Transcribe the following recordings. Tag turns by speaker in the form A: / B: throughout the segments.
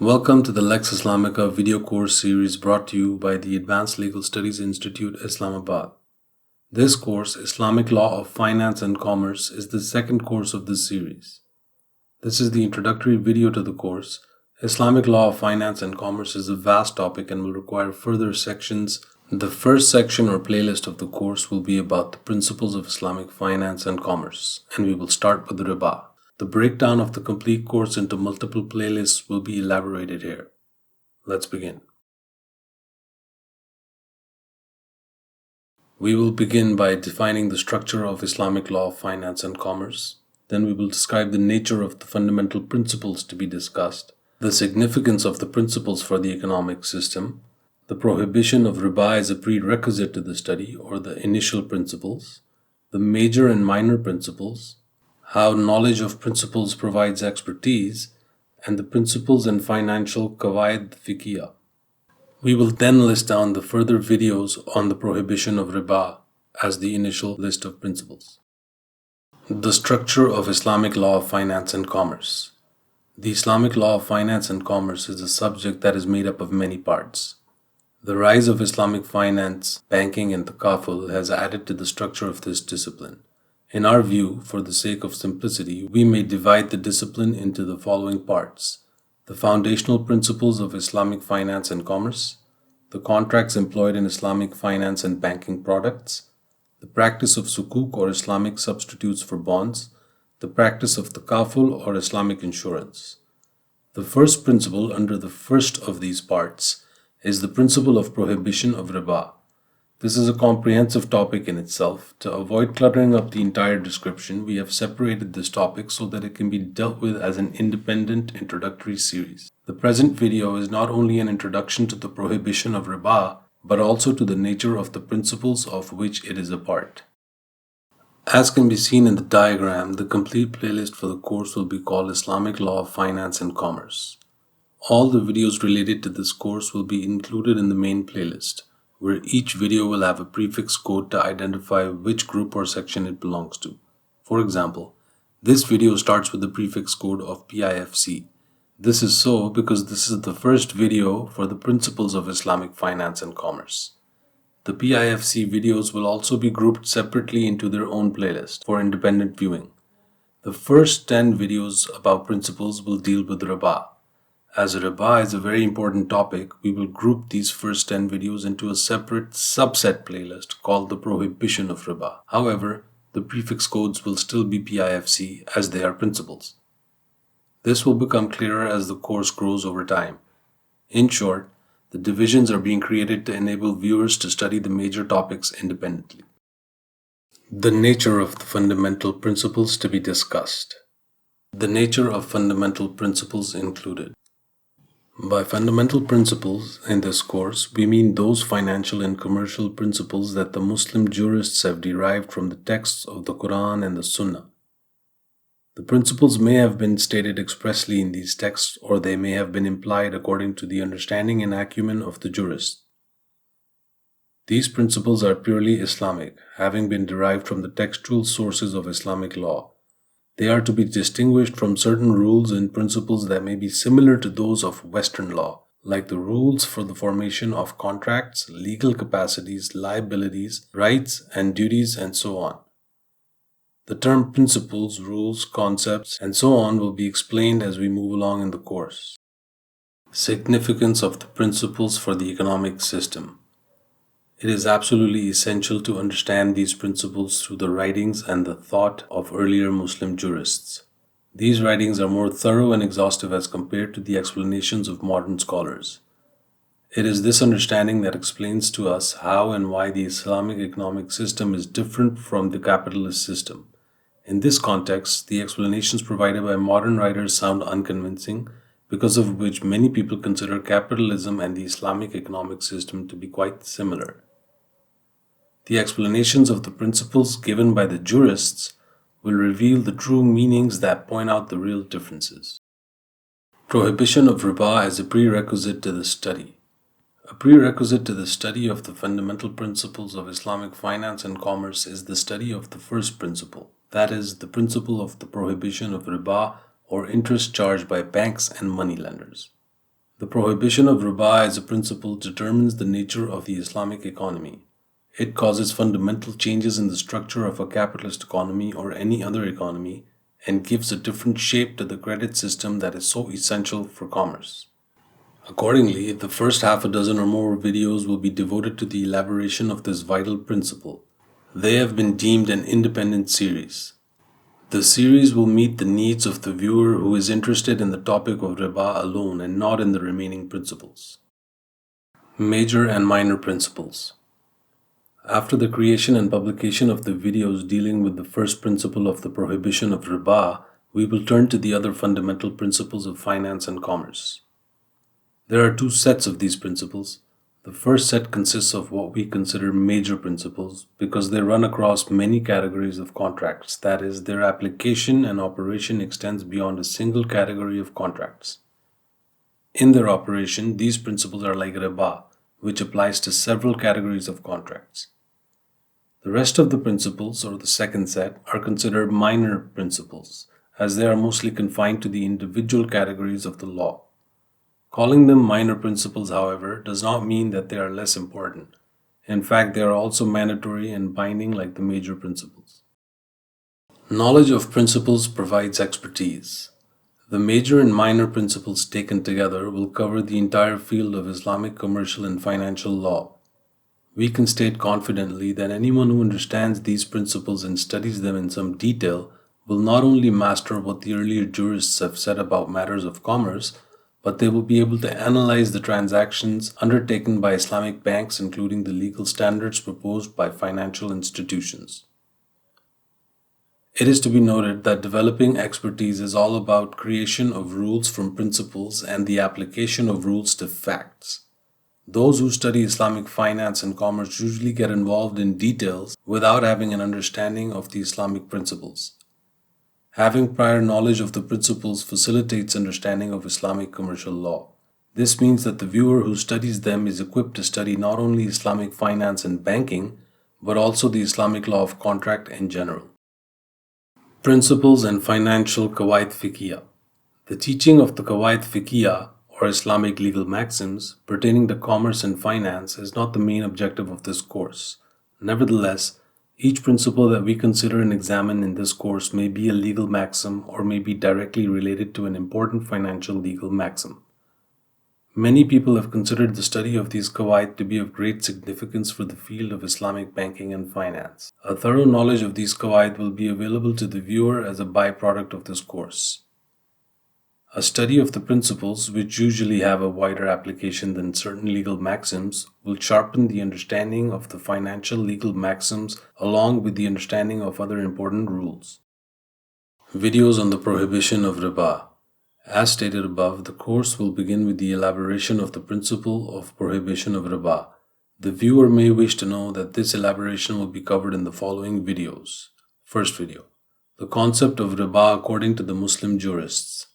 A: Welcome to the LexIslamica video course series brought to you by the Advanced Legal Studies Institute, Islamabad. This course, Islamic Law of Finance and Commerce, is the second course of this series. This is the introductory video to the course. Islamic Law of Finance and Commerce is a vast topic and will require further sections. The first section or playlist of the course will be about the principles of Islamic finance and commerce, and we will start with the riba. The breakdown of the complete course into multiple playlists will be elaborated here. Let's begin. We will begin by defining the structure of Islamic law of finance and commerce. Then we will describe the nature of the fundamental principles to be discussed, the significance of the principles for the economic system, the prohibition of riba as a prerequisite to the study or the initial principles, the major and minor principles, how knowledge of principles provides expertise, and the principles and financial qawaid fiqhiyah. We will then list down the further videos on the prohibition of riba as the initial list of principles. The structure of Islamic law of finance and commerce. The Islamic law of finance and commerce is a subject that is made up of many parts. The rise of Islamic finance, banking, and Takaful has added to the structure of this discipline. In our view, for the sake of simplicity, we may divide the discipline into the following parts: the foundational principles of Islamic finance and commerce, the contracts employed in Islamic finance and banking products, the practice of sukuk or Islamic substitutes for bonds, the practice of takaful or Islamic insurance. The first principle under the first of these parts is the principle of prohibition of riba. This is a comprehensive topic in itself. To avoid cluttering up the entire description, we have separated this topic so that it can be dealt with as an independent introductory series. The present video is not only an introduction to the prohibition of riba, but also to the nature of the principles of which it is a part. As can be seen in the diagram, the complete playlist for the course will be called Islamic Law of Finance and Commerce. All the videos related to this course will be included in the main playlist, where each video will have a prefix code to identify which group or section it belongs to. For example, this video starts with the prefix code of PIFC. This is so because this is the first video for the principles of Islamic finance and commerce. The PIFC videos will also be grouped separately into their own playlist for independent viewing. The first 10 videos about principles will deal with riba. As riba is a very important topic, we will group these first 10 videos into a separate subset playlist called the prohibition of riba. However, the prefix codes will still be PIFC as they are principles. This will become clearer as the course grows over time. In short, the divisions are being created to enable viewers to study the major topics independently. The nature of the fundamental principles to be discussed. The nature of fundamental principles included. By fundamental principles in this course, we mean those financial and commercial principles that the Muslim jurists have derived from the texts of the Quran and the Sunnah. The principles may have been stated expressly in these texts, or they may have been implied according to the understanding and acumen of the jurist. These principles are purely Islamic, having been derived from the textual sources of Islamic law. They are to be distinguished from certain rules and principles that may be similar to those of Western law, like the rules for the formation of contracts, legal capacities, liabilities, rights and duties, and so on. The term principles, rules, concepts, and so on will be explained as we move along in the course. Significance of the principles for the economic system. It is absolutely essential to understand these principles through the writings and the thought of earlier Muslim jurists. These writings are more thorough and exhaustive as compared to the explanations of modern scholars. It is this understanding that explains to us how and why the Islamic economic system is different from the capitalist system. In this context, the explanations provided by modern writers sound unconvincing, because of which many people consider capitalism and the Islamic economic system to be quite similar. The explanations of the principles given by the jurists will reveal the true meanings that point out the real differences. Prohibition of riba as a prerequisite to the study. A prerequisite to the study of the fundamental principles of Islamic finance and commerce is the study of the first principle, that is, the principle of the prohibition of riba or interest charged by banks and moneylenders. The prohibition of riba as a principle determines the nature of the Islamic economy. It causes fundamental changes in the structure of a capitalist economy or any other economy and gives a different shape to the credit system that is so essential for commerce. Accordingly, the first half a dozen or more videos will be devoted to the elaboration of this vital principle. They have been deemed an independent series. The series will meet the needs of the viewer who is interested in the topic of riba alone and not in the remaining principles. Major and minor principles. After the creation and publication of the videos dealing with the first principle of the prohibition of riba, we will turn to the other fundamental principles of finance and commerce. There are two sets of these principles. The first set consists of what we consider major principles because they run across many categories of contracts, that is, their application and operation extends beyond a single category of contracts. In their operation, these principles are like riba, which applies to several categories of contracts. The rest of the principles, or the second set, are considered minor principles, as they are mostly confined to the individual categories of the law. Calling them minor principles, however, does not mean that they are less important. In fact, they are also mandatory and binding like the major principles. Knowledge of principles provides expertise. The major and minor principles taken together will cover the entire field of Islamic commercial and financial law. We can state confidently that anyone who understands these principles and studies them in some detail will not only master what the earlier jurists have said about matters of commerce, but they will be able to analyze the transactions undertaken by Islamic banks, including the legal standards proposed by financial institutions. It is to be noted that developing expertise is all about creation of rules from principles and the application of rules to facts. Those who study Islamic finance and commerce usually get involved in details without having an understanding of the Islamic principles. Having prior knowledge of the principles facilitates understanding of Islamic commercial law. This means that the viewer who studies them is equipped to study not only Islamic finance and banking, but also the Islamic law of contract in general. Principles and financial qawaid fiqhiyah. The teaching of the qawaid fiqhiyah, or Islamic legal maxims, pertaining to commerce and finance is not the main objective of this course. Nevertheless, each principle that we consider and examine in this course may be a legal maxim or may be directly related to an important financial legal maxim. Many people have considered the study of these qawaid to be of great significance for the field of Islamic banking and finance. A thorough knowledge of these qawaid will be available to the viewer as a byproduct of this course. A study of the principles, which usually have a wider application than certain legal maxims, will sharpen the understanding of the financial legal maxims along with the understanding of other important rules. Videos on the prohibition of riba. As stated above, the course will begin with the elaboration of the principle of prohibition of riba. The viewer may wish to know that this elaboration will be covered in the following videos. First video, the concept of riba according to the Muslim jurists.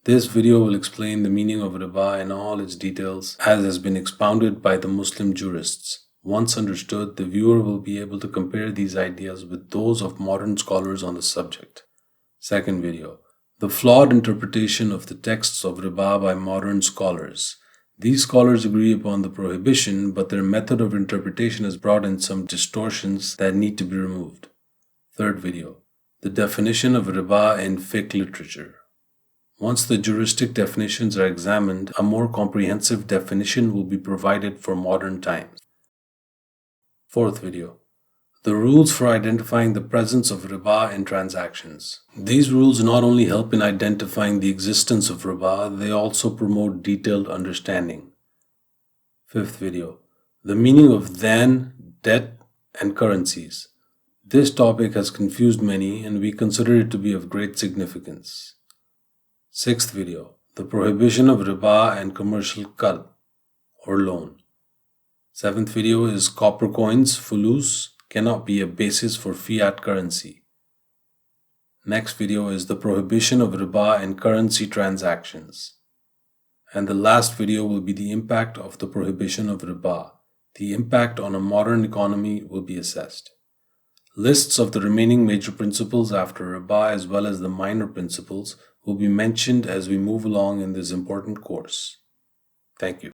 A: This video will explain the meaning of riba in all its details as has been expounded by the Muslim jurists. Once understood, the viewer will be able to compare these ideas with those of modern scholars on the subject. Second video, the flawed interpretation of the texts of riba by modern scholars. These scholars agree upon the prohibition, but their method of interpretation has brought in some distortions that need to be removed. Third video, the definition of riba in fiqh literature. Once the juristic definitions are examined, a more comprehensive definition will be provided for modern times. Fourth video, the rules for identifying the presence of riba in transactions. These rules not only help in identifying the existence of riba, they also promote detailed understanding. Fifth video, the meaning of then, debt, and currencies. This topic has confused many and we consider it to be of great significance. Sixth video, the prohibition of riba and commercial qard, or loan. Seventh video is copper coins, fulus, cannot be a basis for fiat currency. Next video is the prohibition of riba in currency transactions. And the last video will be the impact of the prohibition of riba. The impact on a modern economy will be assessed. Lists of the remaining major principles after riba as well as the minor principles will be mentioned as we move along in this important course. Thank you.